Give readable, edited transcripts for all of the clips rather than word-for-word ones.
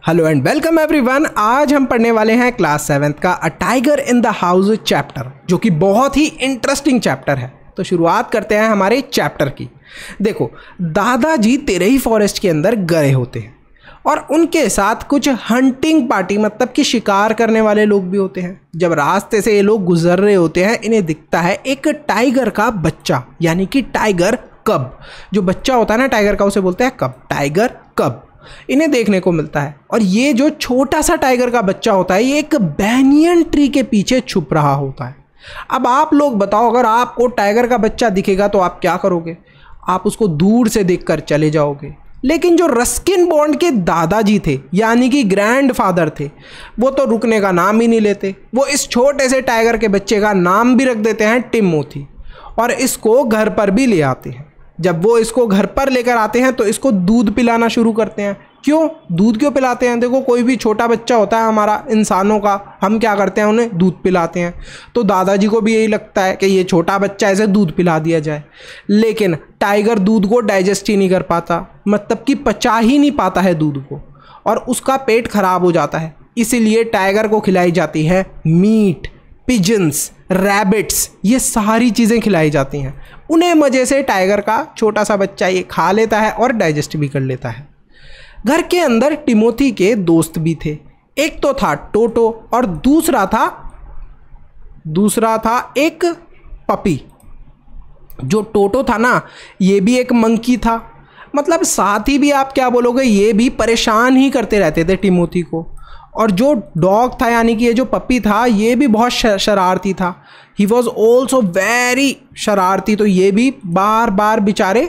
Hello and welcome everyone. आज हम पढ़ने वाले हैं क्लास 7th का a tiger in the house chapter, जो कि बहुत ही इंटरेस्टिंग चैप्टर है। तो शुरुआत करते हैं हमारे चैप्टर की। देखो, दादाजी तेरही फॉरेस्ट के अंदर गए होते हैं और उनके साथ कुछ हंटिंग पार्टी मतलब कि शिकार करने वाले लोग भी होते हैं। जब रास्ते से ये लोग गुजर रहे होते हैं, इन्हें दिखता है एक टाइगर का बच्चा, यानी कि टाइगर कब। जो बच्चा होता है ना टाइगर का, उसे बोलते हैं कब, टाइगर कब। इन्हें देखने को मिलता है और ये जो छोटा सा टाइगर का बच्चा होता है, ये एक बैनियन ट्री के पीछे छुप रहा होता है। अब आप लोग बताओ, अगर आपको टाइगर का बच्चा दिखेगा तो आप क्या करोगे? आप उसको दूर से देखकर चले जाओगे। लेकिन जो रस्किन बॉन्ड के दादाजी थे, यानी कि ग्रैंडफादर थे, वो तो रुकने का नाम ही नहीं लेते। वो इस छोटे से टाइगर के बच्चे का नाम भी रख देते हैं टिमोथी, और इसको घर पर भी ले आते हैं। जब वो इसको घर पर लेकर आते हैं तो इसको दूध पिलाना शुरू करते हैं। क्यों दूध क्यों पिलाते हैं? देखो, कोई भी छोटा बच्चा होता है हमारा, इंसानों का, हम क्या करते हैं, उन्हें दूध पिलाते हैं। तो दादाजी को भी यही लगता है कि ये छोटा बच्चा, ऐसे दूध पिला दिया जाए। लेकिन टाइगर दूध को डाइजेस्ट ही नहीं कर पाता, मतलब कि पचा ही नहीं पाता है दूध को, और उसका पेट खराब हो जाता है। इसीलिए टाइगर को खिलाई जाती है मीट, पिजन्स, रैबिट्स, ये सारी चीज़ें खिलाई जाती हैं। उन्हें मज़े से टाइगर का छोटा सा बच्चा ये खा लेता है और डाइजेस्ट भी कर लेता है। घर के अंदर टिमोथी के दोस्त भी थे। एक तो था टोटो और दूसरा था एक पपी। जो टोटो था ना, ये भी एक मंकी था। मतलब साथी भी आप क्या बोलोगे, ये भी परेशान ही करते रहते थे टिमोथी को। और जो डॉग था, यानी कि ये जो पपी था, ये भी बहुत शरारती था। ही वॉज ऑल्सो वेरी शरारती। तो ये भी बार बार बेचारे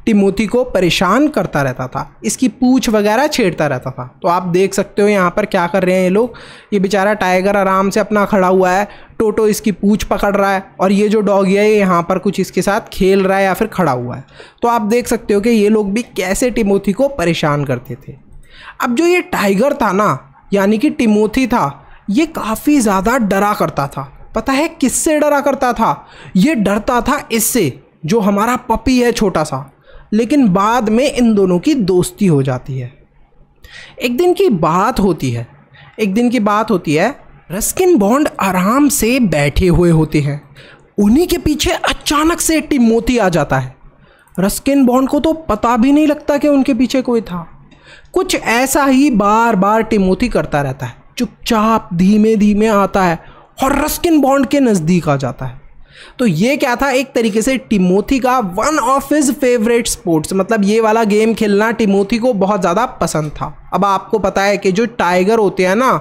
टिमोथी को परेशान करता रहता था, इसकी पूंछ वगैरह छेड़ता रहता था। तो आप देख सकते हो यहाँ पर क्या कर रहे हैं ये लोग। ये बेचारा टाइगर आराम से अपना खड़ा हुआ है, टोटो इसकी पूंछ पकड़ रहा है, और ये जो डॉग है ये यहाँ पर कुछ इसके साथ खेल रहा है या फिर खड़ा हुआ है। तो आप देख सकते हो कि ये लोग भी कैसे टिमोथी को परेशान करते थे। अब जो ये टाइगर था ना, यानी कि टिमोथी था, ये काफ़ी ज़्यादा डरा करता था। पता है किससे डरा करता था? ये डरता था इससे, जो हमारा पपी है छोटा सा। लेकिन बाद में इन दोनों की दोस्ती हो जाती है। एक दिन की बात होती है, रस्किन बॉन्ड आराम से बैठे हुए होते हैं। उन्हीं के पीछे अचानक से टिमोथी आ जाता है। रस्किन बॉन्ड को तो पता भी नहीं लगता कि उनके पीछे कोई था। कुछ ऐसा ही बार बार टिमोथी करता रहता है। चुपचाप धीमे धीमे आता है और रस्किन बॉन्ड के नज़दीक आ जाता है। तो ये क्या था, एक तरीके से टिमोथी का one of his favourite sports, मतलब ये वाला गेम खेलना टिमोथी को बहुत ज़्यादा पसंद था। अब आपको पता है कि जो टाइगर होते हैं ना,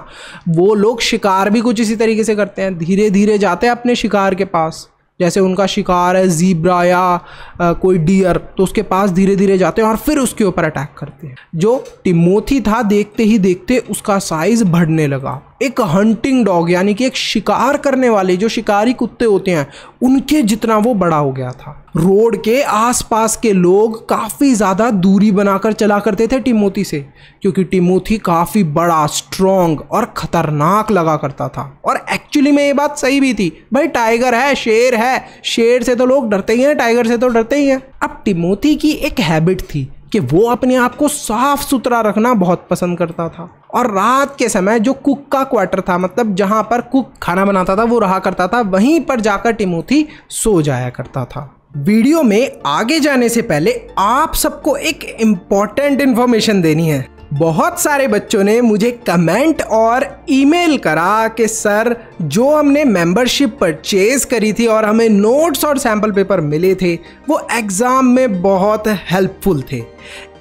वो लोग शिकार भी कुछ इसी तरीके से करते हैं। धीरे धीरे जाते हैं अपने शिकार के पास। जैसे उनका शिकार है ज़ीब्रा या कोई डियर, तो उसके पास धीरे धीरे जाते हैं और फिर उसके ऊपर अटैक करते हैं। जो टिमोथी था, देखते ही देखते उसका साइज बढ़ने लगा। एक हंटिंग डॉग, यानी कि एक शिकार करने वाले जो शिकारी कुत्ते होते हैं, उनके जितना वो बड़ा हो गया था। रोड के आसपास के लोग काफ़ी ज़्यादा दूरी बनाकर चला करते थे टिमोथी से, क्योंकि टिमोथी काफ़ी बड़ा, स्ट्रॉन्ग और ख़तरनाक लगा करता था। और एक्चुअली में ये बात सही भी थी। भाई टाइगर है, शेर है, शेर से तो लोग डरते ही हैं, टाइगर से तो डरते ही हैं। अब टिमोथी की एक हैबिट थी कि वो अपने आप को साफ सुथरा रखना बहुत पसंद करता था। और रात के समय जो कुक का क्वार्टर था, मतलब जहाँ पर कुक खाना बनाता था, वो रहा करता था, वहीं पर जाकर टिमोथी सो जाया करता था। वीडियो में आगे जाने से पहले आप सबको एक इम्पॉर्टेंट इन्फॉर्मेशन देनी है। बहुत सारे बच्चों ने मुझे कमेंट और ईमेल करा कि सर, जो हमने मेंबरशिप परचेज करी थी और हमें नोट्स और सैम्पल पेपर मिले थे, वो एग्ज़ाम में बहुत हेल्पफुल थे।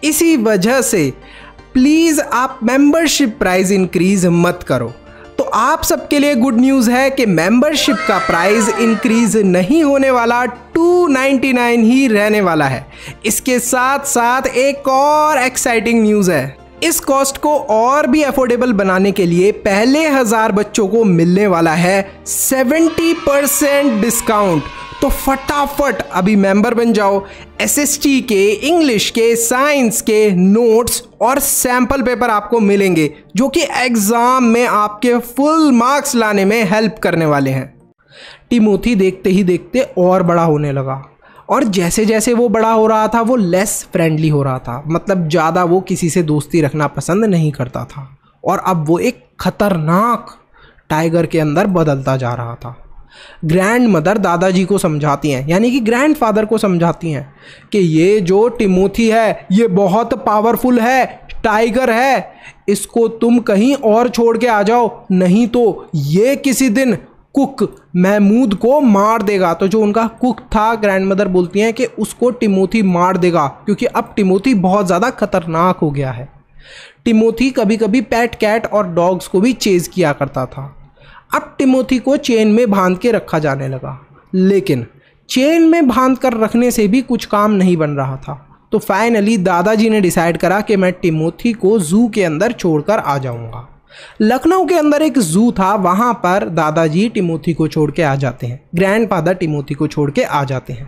इसी वजह से प्लीज़ आप मेंबरशिप प्राइस इंक्रीज़ मत करो। तो आप सबके लिए गुड न्यूज़ है कि मेंबरशिप का प्राइस इंक्रीज नहीं होने वाला, 299 ही रहने वाला है। इसके साथ साथ एक और एक्साइटिंग न्यूज़ है। इस कॉस्ट को और भी अफोर्डेबल बनाने के लिए पहले 1000 बच्चों को मिलने वाला है 70% डिस्काउंट। तो फटाफट अभी मेंबर बन जाओ। एसएसटी के, इंग्लिश के, साइंस के नोट्स और सैंपल पेपर आपको मिलेंगे, जो कि एग्जाम में आपके फुल मार्क्स लाने में हेल्प करने वाले हैं। टिमोथी देखते ही देखते और बड़ा होने लगा, और जैसे जैसे वो बड़ा हो रहा था वो लेस फ्रेंडली हो रहा था, मतलब ज़्यादा वो किसी से दोस्ती रखना पसंद नहीं करता था। और अब वो एक खतरनाक टाइगर के अंदर बदलता जा रहा था। ग्रैंड मदर दादाजी को समझाती हैं, यानी कि ग्रैंड फादर को समझाती हैं कि ये जो टिमोथी है ये बहुत पावरफुल है, टाइगर है, इसको तुम कहीं और छोड़ के आ जाओ, नहीं तो ये किसी दिन कुक महमूद को मार देगा। तो जो उनका कुक था, ग्रैंड मदर बोलती हैं कि उसको टिमोथी मार देगा, क्योंकि अब टिमोथी बहुत ज़्यादा खतरनाक हो गया है। टिमोथी कभी कभी पेट कैट और डॉग्स को भी चेज किया करता था। अब टिमोथी को चेन में बांध के रखा जाने लगा, लेकिन चेन में बांध कर रखने से भी कुछ काम नहीं बन रहा था। तो फाइनली दादाजी ने डिसाइड करा कि मैं टिमोथी को जू के अंदर छोड़कर आ जाऊंगा। लखनऊ के अंदर एक जू था, वहाँ पर दादाजी टिमोथी को छोड़ के आ जाते हैं, ग्रैंडफादर टिमोथी को छोड़ के आ जाते हैं।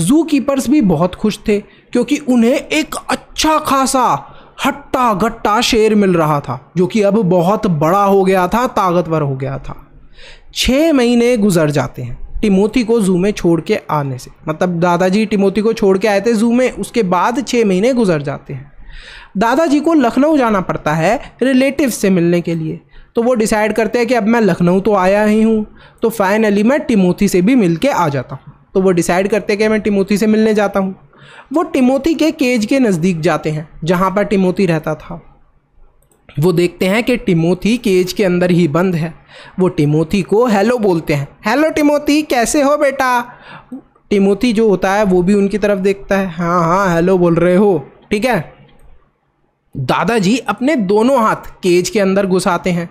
जू कीपर्स भी बहुत खुश थे, क्योंकि उन्हें एक अच्छा खासा हट्टा गट्टा शेर मिल रहा था, जो कि अब बहुत बड़ा हो गया था, ताकतवर हो गया था। 6 महीने गुजर जाते हैं टिमोथी को जू में छोड़ के आने से, मतलब दादाजी टिमोथी को छोड़ के आए थे जू में, उसके बाद 6 महीने गुजर जाते हैं। दादाजी को लखनऊ जाना पड़ता है रिलेटिव्स से मिलने के लिए। तो वो डिसाइड करते हैं कि अब मैं लखनऊ तो आया ही हूँ, तो फाइनली मैं टिमोथी से भी मिल के आ जाता हूँ। तो वो डिसाइड करते हैं कि मैं टिमोथी से मिलने जाता हूँ। वो टिमोथी के केज के नज़दीक जाते हैं जहाँ पर टिमोथी रहता था। वो देखते हैं कि टिमोथी केज के अंदर ही बंद है। वो टिमोथी को हेलो बोलते हैं, हेलो टिमोथी, कैसे हो बेटा। टिमोथी जो होता है वो भी उनकी तरफ देखता है, हाँ हाँ हेलो बोल रहे हो, ठीक है। दादाजी अपने दोनों हाथ केज के अंदर घुसाते हैं,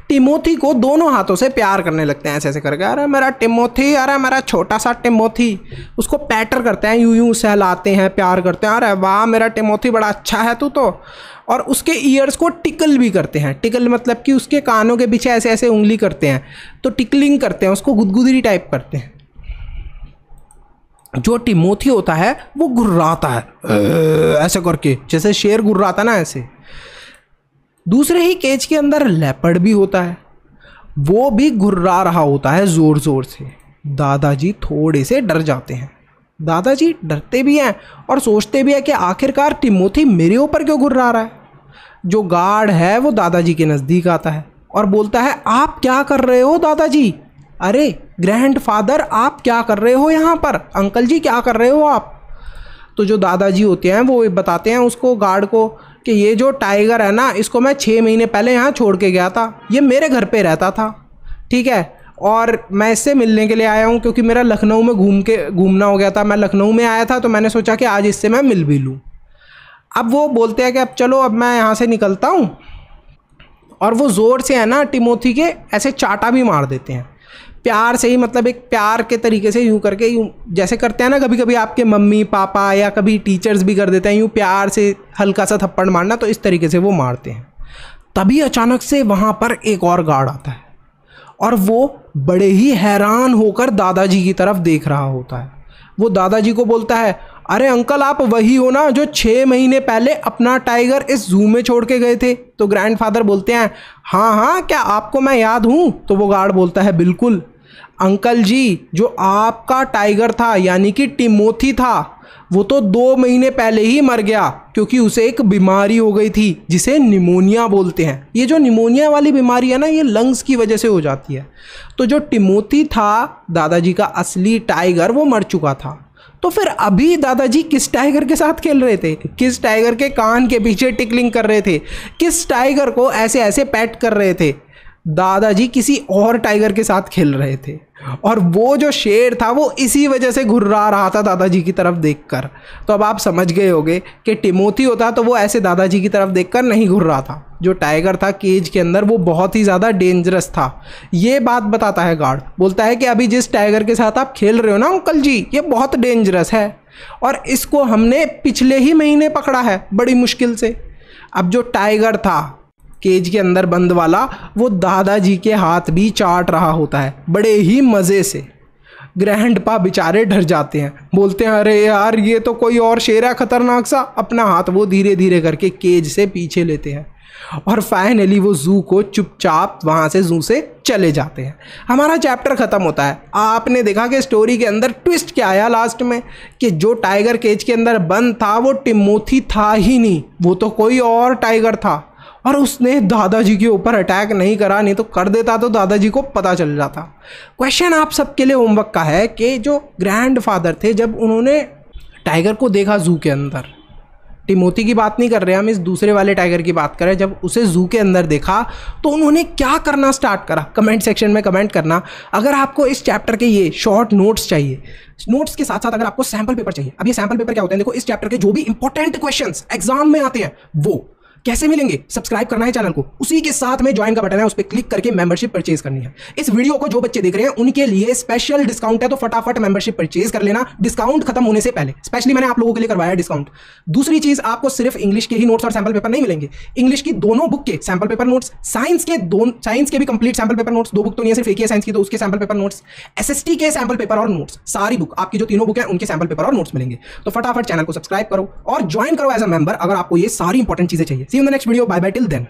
टिमोथी को दोनों हाथों से प्यार करने लगते हैं, ऐसे ऐसे करके, अरे मेरा टिमोथी, अरे मेरा छोटा सा टिमोथी। उसको पैटर करते हैं, यूं यूं सहलाते हैं, प्यार करते हैं, अरे वाह मेरा टिमोथी बड़ा अच्छा है तू तो। और उसके ईयर्स को टिकल भी करते हैं। टिकल मतलब कि उसके कानों के पीछे ऐसे ऐसे उंगली करते हैं, तो टिकलिंग करते हैं, उसको गुदगुदी टाइप करते हैं। जो टिमोथी होता है वो गुर्राता है ऐसे करके, जैसे शेर गुर्राता ना, ऐसे। दूसरे ही केज के अंदर लेपर्ड भी होता है, वो भी गुर्रा रहा होता है जोर जोर से। दादाजी थोड़े से डर जाते हैं। दादाजी डरते भी हैं और सोचते भी हैं कि आखिरकार टिमोथी मेरे ऊपर क्यों गुर्रा रहा है। जो गार्ड है वो दादाजी के नज़दीक आता है और बोलता है, आप क्या कर रहे हो दादाजी। अरे ग्रैंडफादर, आप क्या कर रहे हो यहाँ पर, अंकल जी क्या कर रहे हो आप। तो जो दादाजी होते हैं वो बताते हैं उसको, गार्ड को, कि ये जो टाइगर है ना, इसको मैं 6 महीने पहले यहाँ छोड़ के गया था, ये मेरे घर पे रहता था, ठीक है, और मैं इससे मिलने के लिए आया हूँ, क्योंकि मेरा लखनऊ में घूमना हो गया था। मैं लखनऊ में आया था तो मैंने सोचा कि आज इससे मैं मिल भी लूँ। अब वो बोलते हैं कि अब चलो, अब मैं यहाँ से निकलता हूँ, और वो ज़ोर से है ना टिमोथी के ऐसे चाटा भी मार देते हैं, प्यार से ही, मतलब एक प्यार के तरीके से, यूं करके, यूं जैसे करते हैं ना कभी कभी आपके मम्मी पापा या कभी टीचर्स भी कर देते हैं, यूं प्यार से हल्का सा थप्पड़ मारना, तो इस तरीके से वो मारते हैं। तभी अचानक से वहाँ पर एक और गार्ड आता है और वो बड़े ही हैरान होकर दादाजी की तरफ देख रहा होता है। वो दादाजी को बोलता है, अरे अंकल, आप वही हो ना जो 6 महीने पहले अपना टाइगर इस जू में छोड़ के गए थे। तो ग्रैंडफादर बोलते हैं, हाँ हाँ, क्या आपको मैं याद हूँ। तो वो गार्ड बोलता है, बिल्कुल अंकल जी, जो आपका टाइगर था यानी कि टिमोथी था, वो तो 2 महीने पहले ही मर गया, क्योंकि उसे एक बीमारी हो गई थी जिसे निमोनिया बोलते हैं। ये जो निमोनिया वाली बीमारी है ना, ये लंग्स की वजह से हो जाती है। तो जो टिमोथी था, दादाजी का असली टाइगर, वो मर चुका था। तो फिर अभी दादाजी किस टाइगर के साथ खेल रहे थे, किस टाइगर के कान के पीछे टिकलिंग कर रहे थे, किस टाइगर को ऐसे ऐसे पैट कर रहे थे। दादाजी किसी और टाइगर के साथ खेल रहे थे, और वो जो शेर था वो इसी वजह से घुर्रा रहा था दादाजी की तरफ देखकर। तो अब आप समझ गए होंगे कि टिमोथी होता तो वो ऐसे दादाजी की तरफ देखकर नहीं घुर्रा था। जो टाइगर था केज के अंदर, वो बहुत ही ज़्यादा डेंजरस था। ये बात बताता है गार्ड, बोलता है कि अभी जिस टाइगर के साथ आप खेल रहे हो ना अंकल जी, ये बहुत डेंजरस है, और इसको हमने पिछले ही महीने पकड़ा है बड़ी मुश्किल से। अब जो टाइगर था केज के अंदर बंद वाला, वो दादाजी के हाथ भी चाट रहा होता है बड़े ही मज़े से। ग्रैंडपा बेचारे डर जाते हैं, बोलते हैं, अरे यार, ये तो कोई और शेर है खतरनाक सा। अपना हाथ वो धीरे धीरे करके केज से पीछे लेते हैं, और फाइनली वो जू को चुपचाप वहाँ से जू से चले जाते हैं। हमारा चैप्टर ख़त्म होता है। आपने देखा कि स्टोरी के अंदर ट्विस्ट क्या आया लास्ट में, कि जो टाइगर केज के अंदर बंद था वो टिमोथी था ही नहीं, वो तो कोई और टाइगर था। और उसने दादाजी के ऊपर अटैक नहीं करा, नहीं तो कर देता तो दादाजी को पता चल जाता। क्वेश्चन आप सबके लिए होमवर्क का है कि जो ग्रैंडफादर थे, जब उन्होंने टाइगर को देखा जू के अंदर, टिमोथी की बात नहीं कर रहे हम, इस दूसरे वाले टाइगर की बात करें, जब उसे जू के अंदर देखा तो उन्होंने क्या करना स्टार्ट करा? कमेंट सेक्शन में कमेंट करना। अगर आपको इस चैप्टर के ये शॉर्ट नोट्स चाहिए, नोट्स के साथ साथ अगर आपको सैंपल पेपर चाहिए, अब ये सैंपल पेपर क्या होते हैं, देखो इस चैप्टर के जो भी इंपॉर्टेंट क्वेश्चंस एग्जाम में आते हैं वो कैसे मिलेंगे? सब्सक्राइब करना है चैनल को, उसी के साथ में ज्वाइन का बटन है, उस पर क्लिक करके मेंबरशिप परचेज करनी है। इस वीडियो को जो बच्चे देख रहे हैं उनके लिए स्पेशल डिस्काउंट है, तो फटाफट मेंबरशिप परचेज कर लेना डिस्काउंट खत्म होने से पहले। स्पेशली मैंने आप लोगों के लिए करवाया डिस्काउंट। दूसरी चीज, आपको सिर्फ इंग्लिश के ही नोट्स और सैंपल पेपर नहीं मिलेंगे, इंग्लिश की दोनों बुक के सैंपल पेपर नोट्स, साइंस के भी complete sample paper notes, 2 book तो नहीं है, सिर्फ एक ही है साइंस की, तो उसके सैंपल पेपर नोट्स, एसएसटी के सैंपल पेपर और नोट्स, सारी बुक आपकी जो तीनों बुक है उनके सैंपल पेपर और नोट्स मिलेंगे। तो फटाफट चैनल को सब्सक्राइब करो और ज्वाइन करो एज अ मेंबर अगर आपको ये सारी इंपॉर्टेंट चीजें चाहिए। See you in the next video, bye bye till then.